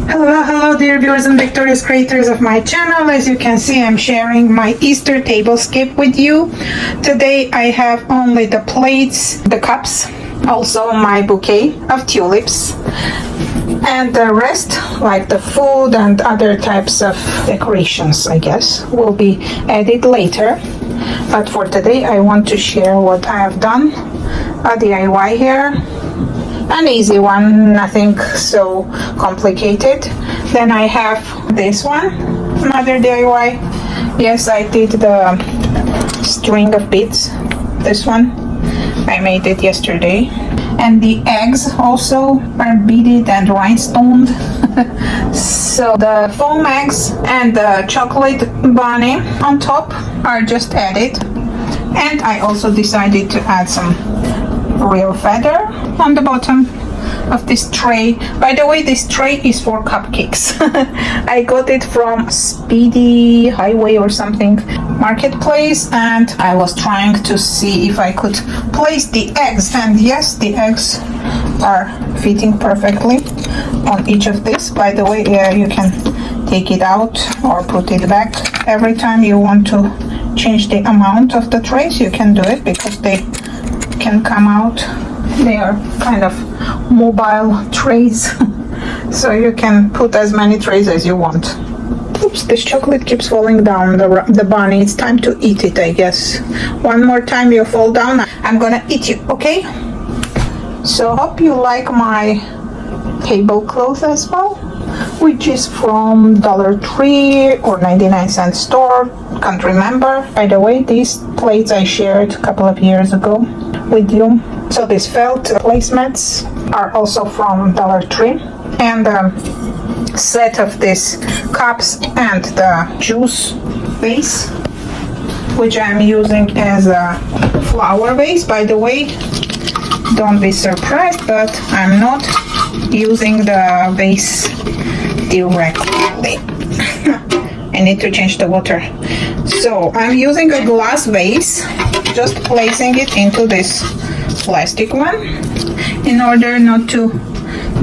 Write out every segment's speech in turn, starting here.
Hello dear viewers and victorious creators of my channel. As you can see, I'm sharing my Easter tablescape with you. Today I have only the plates, the cups, also my bouquet of tulips, and the rest, like the food and other types of decorations, I guess, will be added later. But for today I want to share what I have done, a DIY here. An easy one, nothing so complicated. Then I have this one, another DIY. Yes, I did the string of beads. This one I made it yesterday. And the eggs also are beaded and rhinestoned. So the foam eggs and the chocolate bunny on top are just added. And I also decided to add some real feather on the bottom of this tray. By the way, this tray is for cupcakes. I got it from Speedy Highway or something marketplace, and I was trying to see if I could place the eggs, and yes, the eggs are fitting perfectly on each of this. By the way, you can take it out or put it back every time you want to change the amount of the trays. You can do it because they can come out. They are kind of mobile trays. So you can put as many trays as you want. Oops, this chocolate keeps falling down the bunny. It's time to eat it, I guess. One more time you fall down, I'm gonna eat you, okay? So hope you like my tablecloth as well, which is from Dollar Tree or 99-cent store, can't remember. By the way, these plates I shared a couple of years ago with you. So these felt placemats are also from Dollar Tree. And a set of these cups and the juice vase, which I'm using as a flower vase. By the way, don't be surprised, but I'm not using the vase directly. I need to change the water. So I'm using a glass vase, just placing it into this plastic one in order not to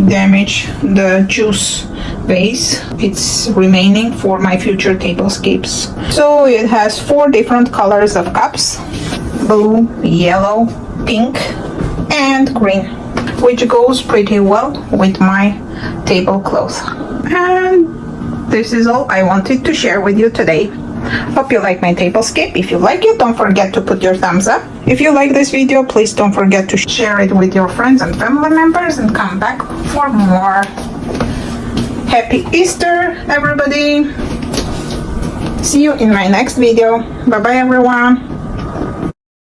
damage the juice vase. It's remaining for my future tablescapes. So it has 4 different colors of cups: blue, yellow, pink, and green, which goes pretty well with my tablecloth. And this is all I wanted to share with you today. Hope you like my tablescape. If you like it, don't forget to put your thumbs up. If you like this video, please don't forget to share it with your friends and family members, and come back for more. Happy Easter, everybody. See you in my next video. Bye bye, everyone.